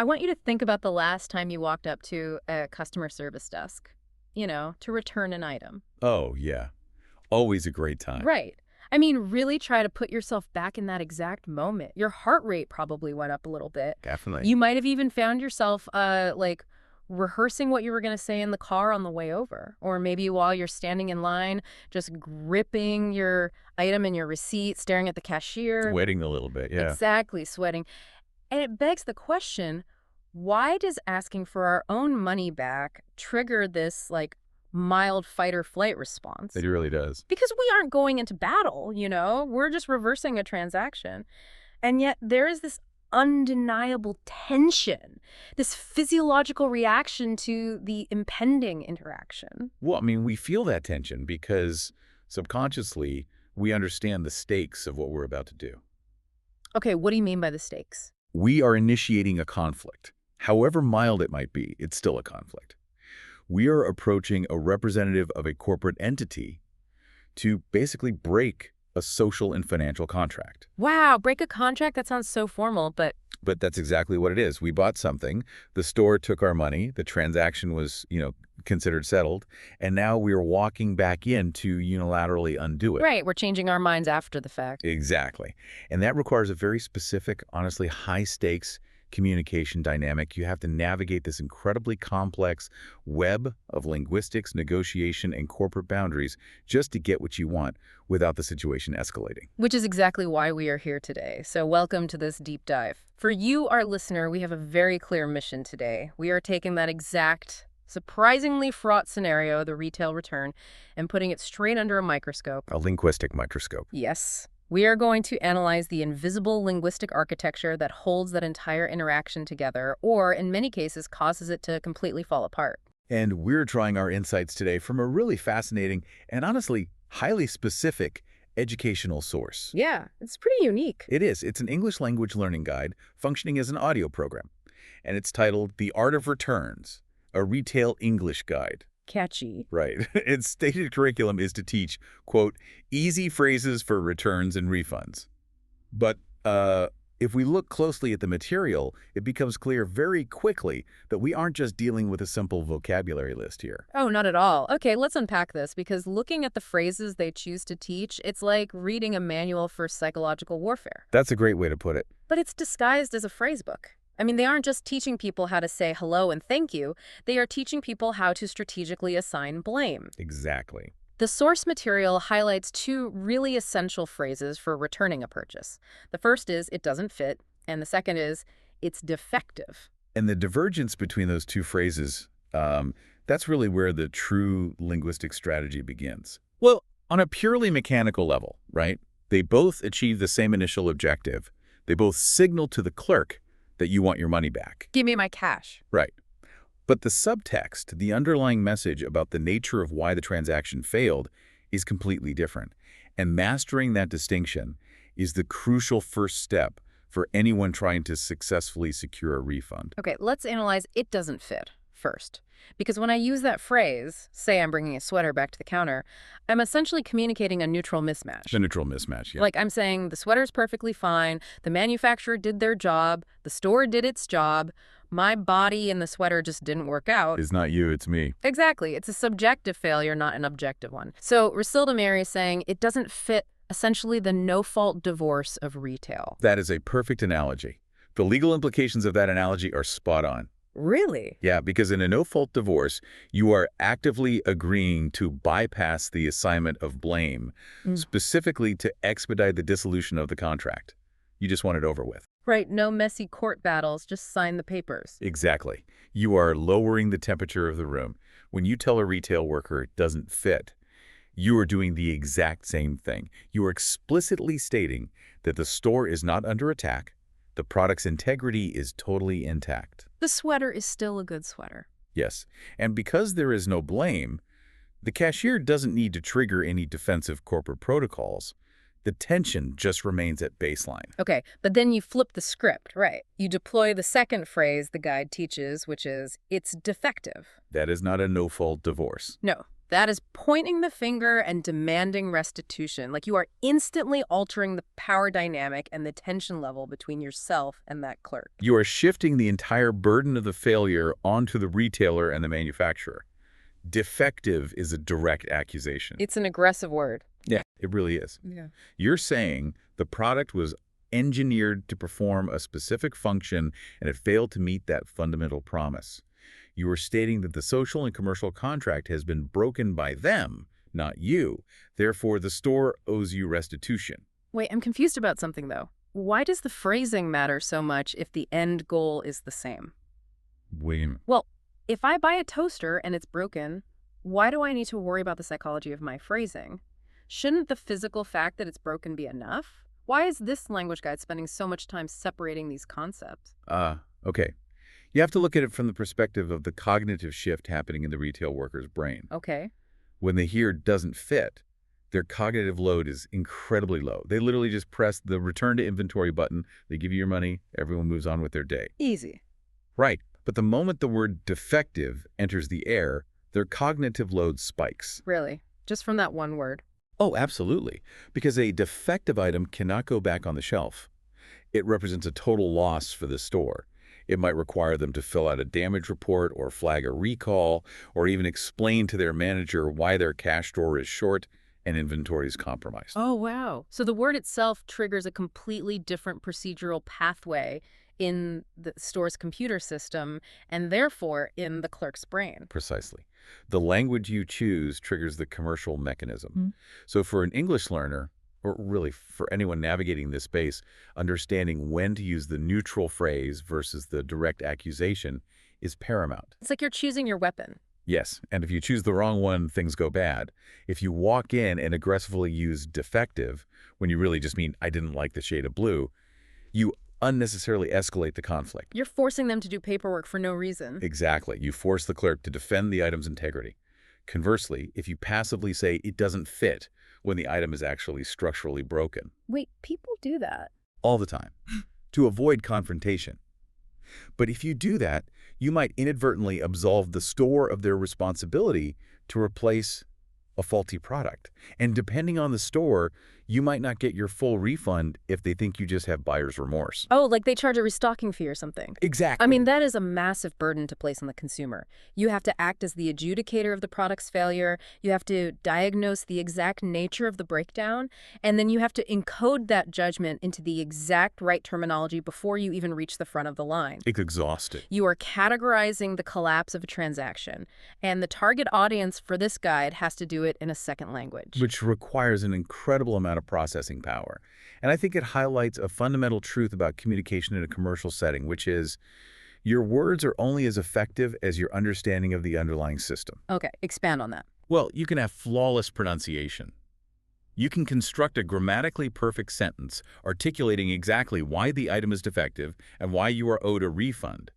I want you to think about the last time you walked up to a customer service desk, to return an item. Oh, yeah. Always a great time. Right. I mean, really try to put yourself back in that exact moment. Your heart rate probably went up a little bit. Definitely. You might have even found yourself, rehearsing what you were going to say in the car on the way over. Or maybe while you're standing in line, just gripping your item and your receipt, staring at the cashier. Sweating a little bit, yeah. Exactly, sweating. And it begs the question, why does asking for our own money back trigger this, mild fight or flight response? It really does. Because we aren't going into battle, We're just reversing a transaction. And yet there is this undeniable tension, this physiological reaction to the impending interaction. Well, I mean, we feel that tension because subconsciously we understand the stakes of what we're about to do. Okay, what do you mean by the stakes? We are initiating a conflict. However mild it might be, it's still a conflict. We are approaching a representative of a corporate entity to basically break a social and financial contract. Wow, break a contract? That sounds so formal, but But that's exactly what it is. We bought something, the store took our money, the transaction was, considered settled, and now we're walking back in to unilaterally undo it. right, we're changing our minds after the fact. Exactly. And that requires a very specific, honestly high-stakes communication dynamic. You have to navigate this incredibly complex web of linguistics, negotiation, and corporate boundaries just to get what you want without the situation escalating. Which is exactly why we are here today. So welcome to this deep dive. For you, our listener, we have a very clear mission today. We are taking that exact, surprisingly fraught scenario, the retail return, and putting it straight under a microscope. A linguistic microscope. Yes. We are going to analyze the invisible linguistic architecture that holds that entire interaction together, or in many cases causes it to completely fall apart. And we're drawing our insights today from a really fascinating and honestly highly specific educational source. Yeah, it's pretty unique. It is. It's an English language learning guide functioning as an audio program. And it's titled The Art of Returns, a Retail English Guide. Catchy. Right. Its stated curriculum is to teach, quote, easy phrases for returns and refunds. But if we look closely at the material, it becomes clear very quickly that we aren't just dealing with a simple vocabulary list here. Oh, not at all. Okay, let's unpack this, because looking at the phrases they choose to teach, it's like reading a manual for psychological warfare. That's a great way to put it. But it's disguised as a phrase book. I mean, they aren't just teaching people how to say hello and thank you. They are teaching people how to strategically assign blame. Exactly. The source material highlights two really essential phrases for returning a purchase. The first is, it doesn't fit, and the second is, it's defective. And the divergence between those two phrases, that's really where the true linguistic strategy begins. Well, on a purely mechanical level, right? They both achieve the same initial objective. They both signal to the clerk that you want your money back. Give me my cash. Right. But the subtext, the underlying message about the nature of why the transaction failed, is completely different. And mastering that distinction is the crucial first step for anyone trying to successfully secure a refund. Okay, let's analyze it doesn't fit first. Because when I use that phrase, say I'm bringing a sweater back to the counter, I'm essentially communicating a neutral mismatch. The neutral mismatch, yeah. Like I'm saying the sweater's perfectly fine, the manufacturer did their job, the store did its job, my body in the sweater just didn't work out. It's not you, it's me. Exactly. It's a subjective failure, not an objective one. So Resilda Mary is saying it doesn't fit essentially the no-fault divorce of retail. That is a perfect analogy. The legal implications of that analogy are spot on. Really? Yeah, because in a no-fault divorce, you are actively agreeing to bypass the assignment of blame, specifically to expedite the dissolution of the contract. You just want it over with. Right, no messy court battles, just sign the papers. Exactly. You are lowering the temperature of the room. When you tell a retail worker it doesn't fit, you are doing the exact same thing. You are explicitly stating that the store is not under attack, the product's integrity is totally intact. The sweater is still a good sweater. Yes, and because there is no blame, the cashier doesn't need to trigger any defensive corporate protocols. The tension just remains at baseline. Okay, but then you flip the script, right? You deploy the second phrase the guide teaches, which is, it's defective. That is not a no-fault divorce. No, That is pointing the finger and demanding restitution. Like you are instantly altering the power dynamic and the tension level between yourself and that clerk. You are shifting the entire burden of the failure onto the retailer and the manufacturer. Defective is a direct accusation. It's an aggressive word. Yeah, it really is. Yeah. You're saying the product was engineered to perform a specific function and it failed to meet that fundamental promise. You are stating that the social and commercial contract has been broken by them, not you. Therefore, the store owes you restitution. Wait, I'm confused about something, though. Why does the phrasing matter so much if the end goal is the same? William. Well, if I buy a toaster and it's broken, why do I need to worry about the psychology of my phrasing? Shouldn't the physical fact that it's broken be enough? Why is this language guide spending so much time separating these concepts? Okay. You have to look at it from the perspective of the cognitive shift happening in the retail worker's brain. Okay. When they hear doesn't fit, their cognitive load is incredibly low. They literally just press the return to inventory button, they give you your money, everyone moves on with their day. Easy. Right. But the moment the word defective enters the air, their cognitive load spikes. Really? Just from that one word? Oh, absolutely. Because a defective item cannot go back on the shelf. It represents a total loss for the store. It might require them to fill out a damage report or flag a recall or even explain to their manager why their cash drawer is short and inventory is compromised. Oh, wow. So the word itself triggers a completely different procedural pathway in the store's computer system and therefore in the clerk's brain. Precisely. The language you choose triggers the commercial mechanism. So for an English learner, or really for anyone navigating this space, understanding when to use the neutral phrase versus the direct accusation is paramount. It's like you're choosing your weapon. Yes, and if you choose the wrong one, things go bad. If you walk in and aggressively use defective, when you really just mean, I didn't like the shade of blue, you unnecessarily escalate the conflict. You're forcing them to do paperwork for no reason. Exactly. You force the clerk to defend the item's integrity. Conversely, if you passively say it doesn't fit when the item is actually structurally broken. Wait, people do that? All the time. To avoid confrontation. But if you do that, you might inadvertently absolve the store of their responsibility to replace a faulty product. And depending on the store, you might not get your full refund if they think you just have buyer's remorse. Oh, like they charge a restocking fee or something. Exactly. I mean, that is a massive burden to place on the consumer. You have to act as the adjudicator of the product's failure. You have to diagnose the exact nature of the breakdown. And then you have to encode that judgment into the exact right terminology before you even reach the front of the line. It's exhausting. You are categorizing the collapse of a transaction. And the target audience for this guide has to do it in a second language. Which requires an incredible amount of processing power. And I think it highlights a fundamental truth about communication in a commercial setting, which is your words are only as effective as your understanding of the underlying system. Okay, expand on that. Well, you can have flawless pronunciation. You can construct a grammatically perfect sentence articulating exactly why the item is defective and why you are owed a refund.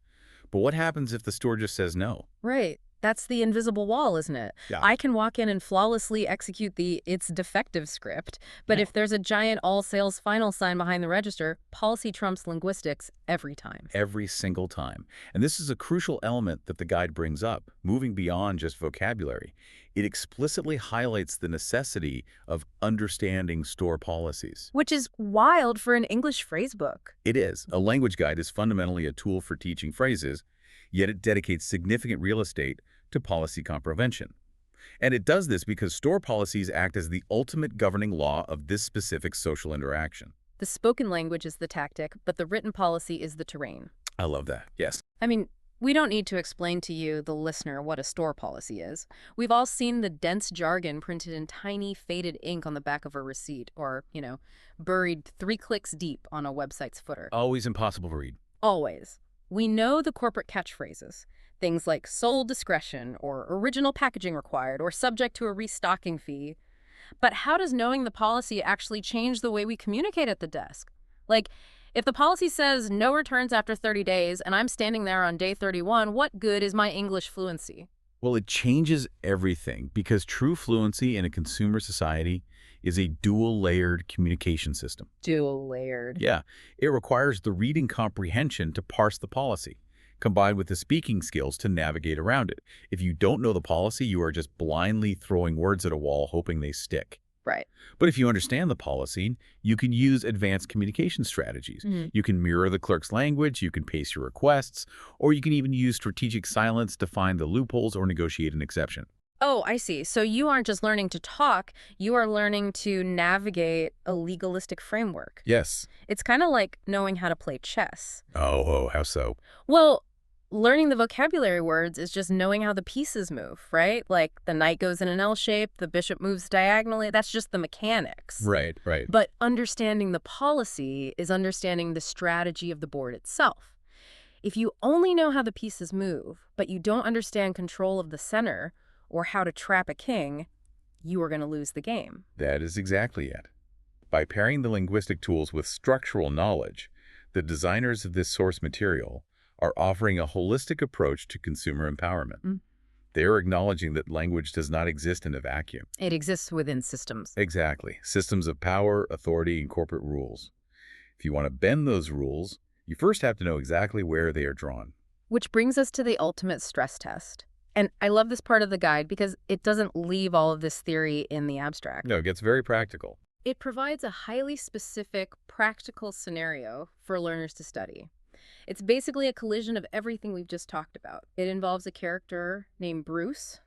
But what happens if the store just says no? Right. That's the invisible wall, isn't it? Yeah. I can walk in and flawlessly execute the "it's defective" script, but if there's a giant all sales final sign behind the register, policy trumps linguistics every time. Every single time. And this is a crucial element that the guide brings up, moving beyond just vocabulary. It explicitly highlights the necessity of understanding store policies. Which is wild for an English phrasebook. It is. A language guide is fundamentally a tool for teaching phrases, yet it dedicates significant real estate to policy comprehension. And it does this because store policies act as the ultimate governing law of this specific social interaction. The spoken language is the tactic, but the written policy is the terrain. I love that. Yes. I mean, we don't need to explain to you, the listener, what a store policy is. We've all seen the dense jargon printed in tiny, faded ink on the back of a receipt or, buried 3 clicks deep on a website's footer. Always impossible to read. Always. We know the corporate catchphrases, things like sole discretion or original packaging required or subject to a restocking fee. But how does knowing the policy actually change the way we communicate at the desk? Like, if the policy says no returns after 30 days and I'm standing there on day 31, what good is my English fluency? Well, it changes everything because true fluency in a consumer society is a dual-layered communication system. Dual-layered. Yeah, it requires the reading comprehension to parse the policy, combined with the speaking skills to navigate around it. If you don't know the policy, you are just blindly throwing words at a wall hoping they stick. Right. But if you understand the policy, you can use advanced communication strategies. Mhm. You can mirror the clerk's language, you can pace your requests, or you can even use strategic silence to find the loopholes or negotiate an exception. Oh, I see. So you aren't just learning to talk, you are learning to navigate a legalistic framework. Yes. It's kind of like knowing how to play chess. Oh, how so? Well, learning the vocabulary words is just knowing how the pieces move, right? Like the knight goes in an L shape, the bishop moves diagonally. That's just the mechanics. Right, right. But understanding the policy is understanding the strategy of the board itself. If you only know how the pieces move, but you don't understand control of the center or how to trap a king, you are going to lose the game. That is exactly it. By pairing the linguistic tools with structural knowledge, the designers of this source material are offering a holistic approach to consumer empowerment. Mm. They are acknowledging that language does not exist in a vacuum. It exists within systems. Exactly. Systems of power, authority, and corporate rules. If you want to bend those rules, you first have to know exactly where they are drawn. Which brings us to the ultimate stress test. And I love this part of the guide because it doesn't leave all of this theory in the abstract. No, it gets very practical. It provides a highly specific, practical scenario for learners to study. It's basically a collision of everything we've just talked about. It involves a character named Bruce,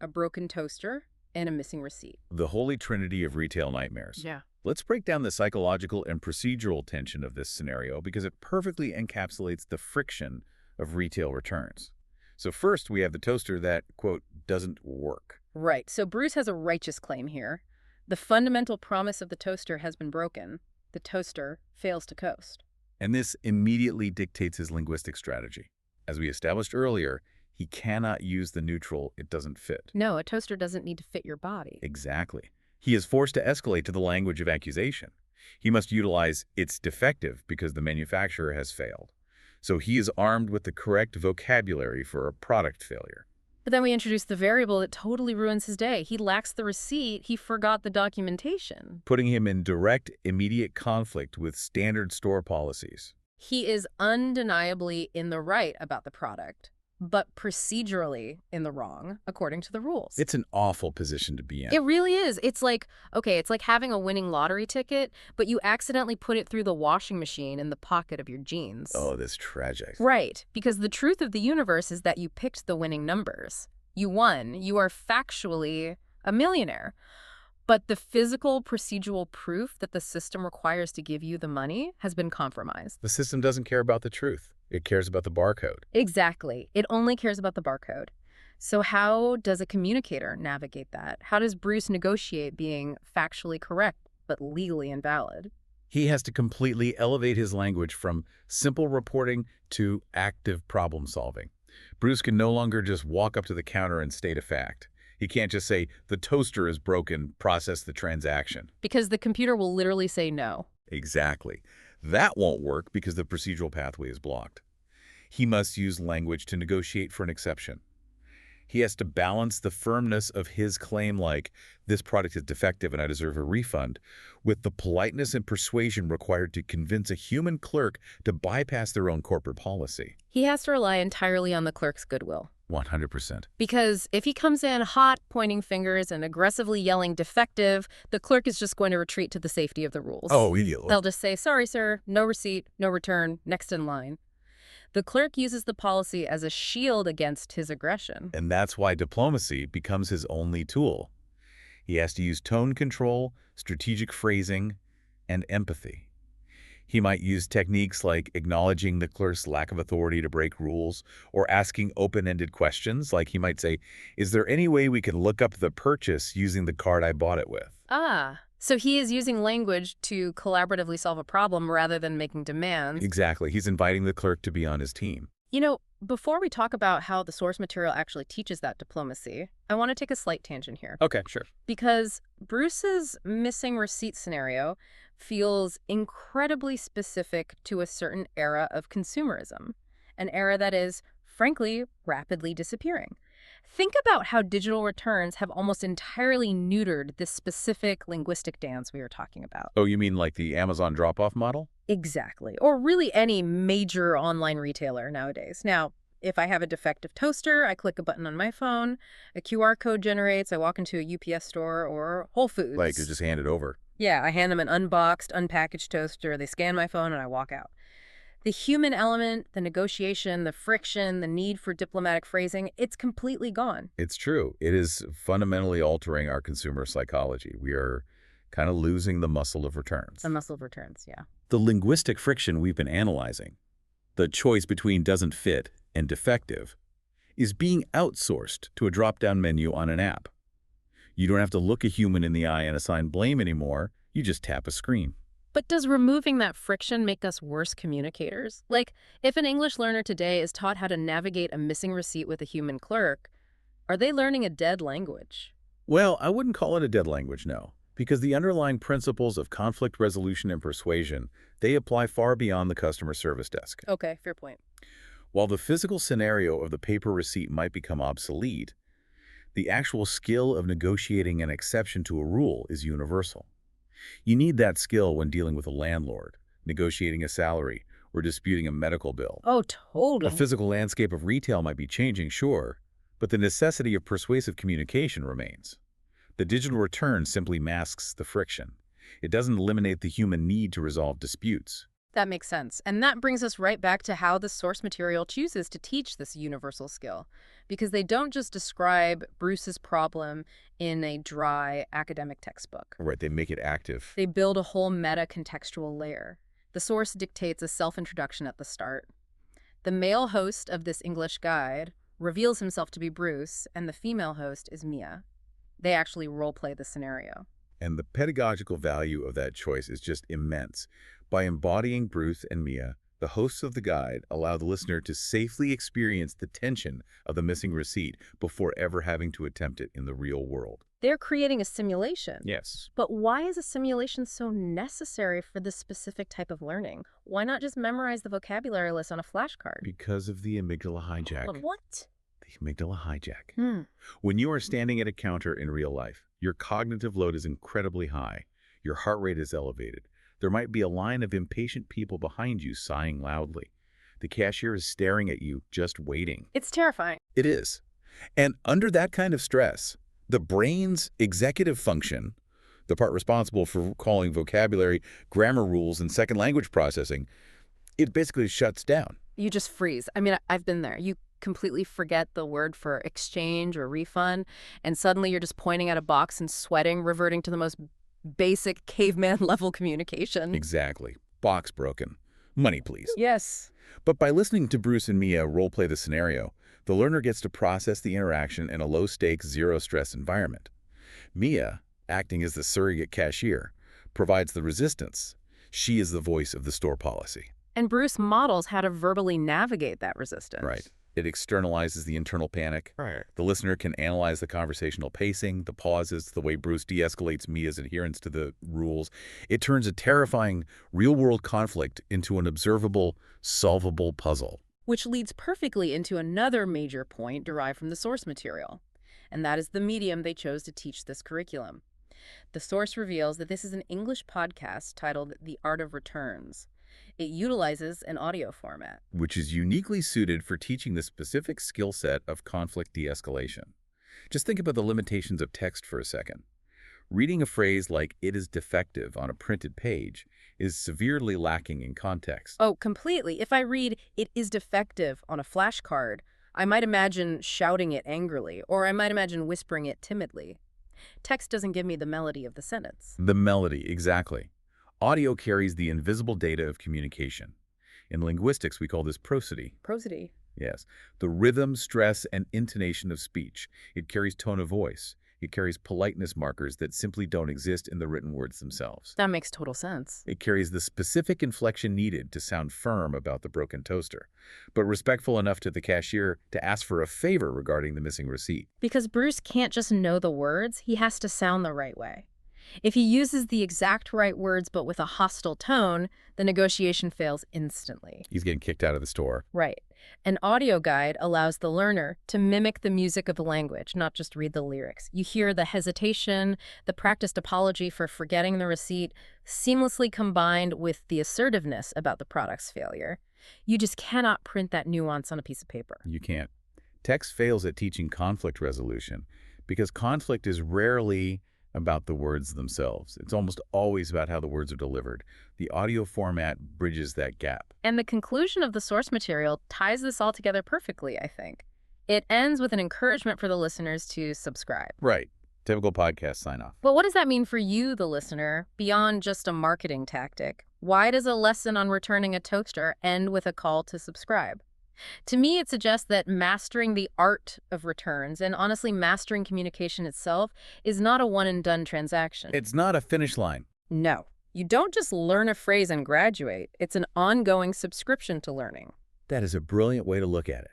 a broken toaster, and a missing receipt. The holy trinity of retail nightmares. Yeah. Let's break down the psychological and procedural tension of this scenario because it perfectly encapsulates the friction of retail returns. So first, we have the toaster that, quote, doesn't work. Right. So Bruce has a righteous claim here. The fundamental promise of the toaster has been broken. The toaster fails to coast. And this immediately dictates his linguistic strategy. As we established earlier, he cannot use the neutral "it doesn't fit." No, a toaster doesn't need to fit your body. Exactly. He is forced to escalate to the language of accusation. He must utilize "it's defective" because the manufacturer has failed. So he is armed with the correct vocabulary for a product failure. But then we introduce the variable that totally ruins his day. He lacks the receipt. He forgot the documentation. Putting him in direct, immediate conflict with standard store policies. He is undeniably in the right about the product, but procedurally in the wrong, according to the rules. It's an awful position to be in. It really is. It's like, okay, it's like having a winning lottery ticket, but you accidentally put it through the washing machine in the pocket of your jeans. Oh, that's tragic. Right, because the truth of the universe is that you picked the winning numbers. You won. You are factually a millionaire. But the physical, procedural proof that the system requires to give you the money has been compromised. The system doesn't care about the truth. It cares about the barcode. Exactly. It only cares about the barcode. So how does a communicator navigate that? How does Bruce negotiate being factually correct but legally invalid? He has to completely elevate his language from simple reporting to active problem solving. Bruce can no longer just walk up to the counter and state a fact. He can't just say, "the toaster is broken, process the transaction." Because the computer will literally say no. Exactly. That won't work because the procedural pathway is blocked. He must use language to negotiate for an exception. He has to balance the firmness of his claim like, "this product is defective and I deserve a refund," with the politeness and persuasion required to convince a human clerk to bypass their own corporate policy. He has to rely entirely on the clerk's goodwill. 100%. Because if he comes in hot, pointing fingers and aggressively yelling defective, the clerk is just going to retreat to the safety of the rules. Oh, idiot. They'll just say, "Sorry, sir, no receipt, no return, next in line." The clerk uses the policy as a shield against his aggression. And that's why diplomacy becomes his only tool. He has to use tone control, strategic phrasing, and empathy. He might use techniques like acknowledging the clerk's lack of authority to break rules or asking open-ended questions, like he might say, "Is there any way we can look up the purchase using the card I bought it with?" Ah, so he is using language to collaboratively solve a problem rather than making demands. Exactly. He's inviting the clerk to be on his team. You know, before we talk about how the source material actually teaches that diplomacy, I want to take a slight tangent here. Okay, sure. Because Bruce's missing receipt scenario feels incredibly specific to a certain era of consumerism, an era that is, frankly, rapidly disappearing. Think about how digital returns have almost entirely neutered this specific linguistic dance we were talking about. Oh, you mean like the Amazon drop-off model? Exactly. Or really any major online retailer nowadays. Now, if I have a defective toaster, I click a button on my phone, a QR code generates, I walk into a UPS store or Whole Like, you Foods. just hand it over. Yeah, I hand them an unboxed, unpackaged toaster, they scan my phone, and I walk out. The human element, the negotiation, the friction, the need for diplomatic phrasing, it's completely gone. It's true. It is fundamentally altering our consumer psychology. We are kind of losing the muscle of returns. The muscle of returns, yeah. The linguistic friction we've been analyzing, the choice between doesn't fit and defective, is being outsourced to a drop-down menu on an app. You don't have to look a human in the eye and assign blame anymore. You just tap a screen. But does removing that friction make us worse communicators? Like, if an English learner today is taught how to navigate a missing receipt with a human clerk, are they learning a dead language? Well, I wouldn't call it a dead language, no, because the underlying principles of conflict resolution and persuasion, they apply far beyond the customer service desk. Okay, fair point. While the physical scenario of the paper receipt might become obsolete, the actual skill of negotiating an exception to a rule is universal. You need that skill when dealing with a landlord, negotiating a salary, or disputing a medical bill. Oh, The totally. physical landscape of retail might be changing, sure, but the necessity of persuasive communication remains. The digital return simply masks the friction. It doesn't eliminate the human need to resolve disputes. That makes sense. And that brings us right back to how the source material chooses to teach this universal skill. Because they don't just describe Bruce's problem in a dry academic textbook. Right, they make it active. They build a whole meta-contextual layer. The source dictates a self-introduction at the start. The male host of this English guide reveals himself to be Bruce, and the female host is Mia. They actually role-play the scenario. And the pedagogical value of that choice is just immense. By embodying Bruce and Mia, the hosts of the guide allow the listener to safely experience the tension of the missing receipt before ever having to attempt it in the real world. They're creating a simulation. Yes. But why is a simulation so necessary for this specific type of learning? Why not just memorize the vocabulary list on a flashcard? Because of the amygdala hijack. What? The amygdala hijack. When you are standing at a counter in real life, your cognitive load is incredibly high. Your heart rate is elevated. There might be a line of impatient people behind you sighing loudly. The cashier is staring at you, just waiting. It's terrifying. It is. And under that kind of stress, the brain's executive function, the part responsible for recalling vocabulary, grammar rules, and second language processing, it basically shuts down. You just freeze. I mean, I've been there. You completely forget the word for exchange or refund, and suddenly you're just pointing at a box and sweating, reverting to the most basic caveman level communication. Exactly. Box broken. Money, please. Yes. But by listening to Bruce and Mia role-play the scenario, the learner gets to process the interaction in a low-stakes, zero-stress environment. Mia, acting as the surrogate cashier, provides the resistance. She is the voice of the store policy. And Bruce models how to verbally navigate that resistance. Right. It externalizes the internal panic. Right. The listener can analyze the conversational pacing, the pauses, the way Bruce de-escalates Mia's adherence to the rules. It turns a terrifying, real-world conflict into an observable, solvable puzzle. Which leads perfectly into another major point derived from the source material. And that is the medium they chose to teach this curriculum. The source reveals that this is an English podcast titled The Art of Returns. It utilizes an audio format, which is uniquely suited for teaching the specific skill set of conflict de-escalation. Just think about the limitations of text for a second. Reading a phrase like "it is defective" on a printed page is severely lacking in context. Oh, completely. If I read "it is defective" on a flashcard, I might imagine shouting it angrily, or I might imagine whispering it timidly. Text doesn't give me the melody of the sentence. The melody, exactly. Audio carries the invisible data of communication. In linguistics, we call this prosody. Prosody. Yes. The rhythm, stress, and intonation of speech. It carries tone of voice. It carries politeness markers that simply don't exist in the written words themselves. That makes total sense. It carries the specific inflection needed to sound firm about the broken toaster, but respectful enough to the cashier to ask for a favor regarding the missing receipt. Because Bruce can't just know the words, he has to sound the right way. If he uses the exact right words but with a hostile tone, the negotiation fails instantly. He's getting kicked out of the store. Right. An audio guide allows the learner to mimic the music of the language, not just read the lyrics. You hear the hesitation, the practiced apology for forgetting the receipt, seamlessly combined with the assertiveness about the product's failure. You just cannot print that nuance on a piece of paper. You can't. Text fails at teaching conflict resolution because conflict is rarely about the words themselves. It's almost always about how the words are delivered. The audio format bridges that gap. And the conclusion of the source material ties this all together perfectly, I think. It ends with an encouragement for the listeners to subscribe. Right. Typical podcast sign-off. But what does that mean for you, the listener, beyond just a marketing tactic? Why does a lesson on returning a toaster end with a call to subscribe? To me, it suggests that mastering the art of returns, and honestly mastering communication itself, is not a one-and-done transaction. It's not a finish line. No. You don't just learn a phrase and graduate. It's an ongoing subscription to learning. That is a brilliant way to look at it.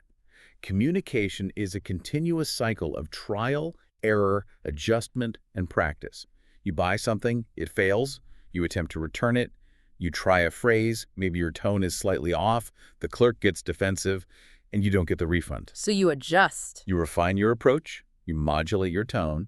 Communication is a continuous cycle of trial, error, adjustment, and practice. You buy something, it fails, you attempt to return it, you try a phrase, maybe your tone is slightly off, the clerk gets defensive, and you don't get the refund. So you adjust. You refine your approach, you modulate your tone,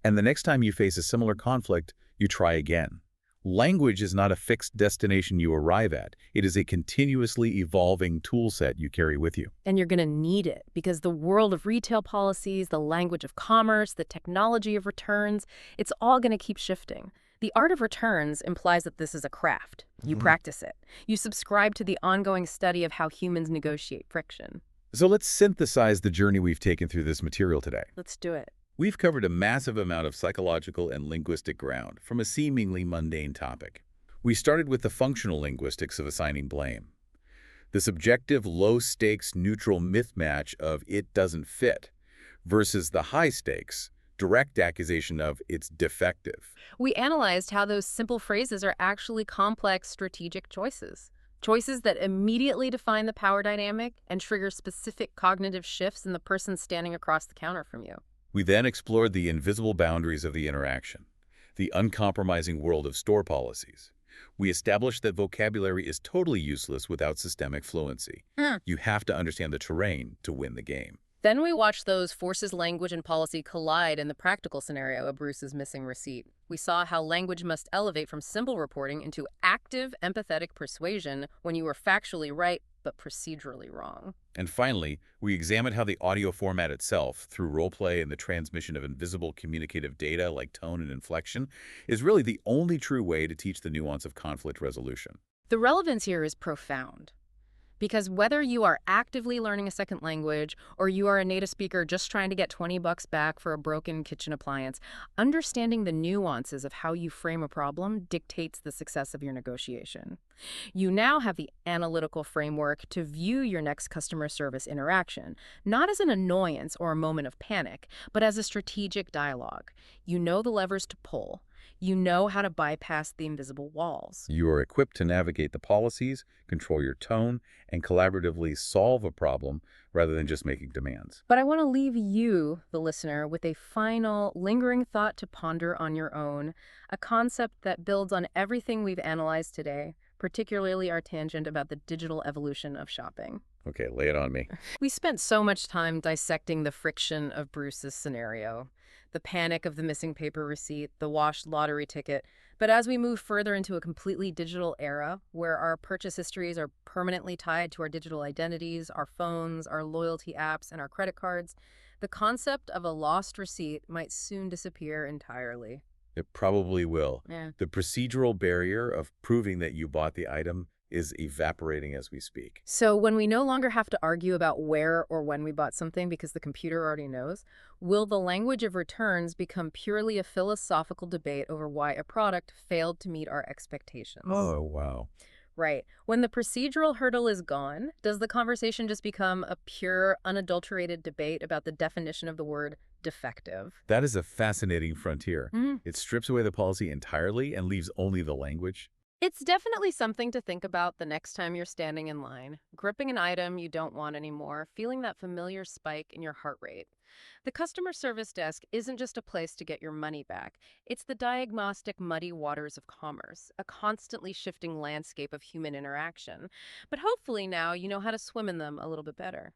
and the next time you face a similar conflict, you try again. Language is not a fixed destination you arrive at. It is a continuously evolving tool set you carry with you. And you're going to need it because the world of retail policies, the language of commerce, the technology of returns, it's all going to keep shifting. The art of returns implies that this is a craft. You practice it. You subscribe to the ongoing study of how humans negotiate friction. So let's synthesize the journey we've taken through this material today. Let's do it. We've covered a massive amount of psychological and linguistic ground from a seemingly mundane topic. We started with the functional linguistics of assigning blame, the subjective, low-stakes, neutral myth-match of "it doesn't fit" versus the high-stakes, direct accusation of "it's defective." We analyzed how those simple phrases are actually complex strategic choices. Choices that immediately define the power dynamic and trigger specific cognitive shifts in the person standing across the counter from you. We then explored the invisible boundaries of the interaction, the uncompromising world of store policies. We established that vocabulary is totally useless without systemic fluency. You have to understand the terrain to win the game. Then we watched those forces language and policy collide in the practical scenario of Bruce's missing receipt. We saw how language must elevate from simple reporting into active, empathetic persuasion when you were factually right but procedurally wrong. And finally, we examined how the audio format itself, through roleplay and the transmission of invisible communicative data like tone and inflection, is really the only true way to teach the nuance of conflict resolution. The relevance here is profound. Because whether you are actively learning a second language or you are a native speaker just trying to get $20 back for a broken kitchen appliance, understanding the nuances of how you frame a problem dictates the success of your negotiation. You now have the analytical framework to view your next customer service interaction, not as an annoyance or a moment of panic, but as a strategic dialogue. You know the levers to pull. You know how to bypass the invisible walls. You are equipped to navigate the policies, control your tone, and collaboratively solve a problem rather than just making demands. But I want to leave you, the listener, with a final, lingering thought to ponder on your own, a concept that builds on everything we've analyzed today, particularly our tangent about the digital evolution of shopping. Okay, lay it on me. We spent so much time dissecting the friction of Bruce's scenario, the panic of the missing paper receipt, the washed lottery ticket. But as we move further into a completely digital era, where our purchase histories are permanently tied to our digital identities, our phones, our loyalty apps, and our credit cards, the concept of a lost receipt might soon disappear entirely. It probably will. Yeah. The procedural barrier of proving that you bought the item is evaporating as we speak. So when we no longer have to argue about where or when we bought something because the computer already knows, will the language of returns become purely a philosophical debate over why a product failed to meet our expectations? Oh, wow. Right. When the procedural hurdle is gone, does the conversation just become a pure, unadulterated debate about the definition of the word defective? That is a fascinating frontier. Mhm. It strips away the policy entirely and leaves only the language. It's definitely something to think about the next time you're standing in line, gripping an item you don't want anymore, feeling that familiar spike in your heart rate. The customer service desk isn't just a place to get your money back. It's the diagnostic muddy waters of commerce, a constantly shifting landscape of human interaction. But hopefully now you know how to swim in them a little bit better.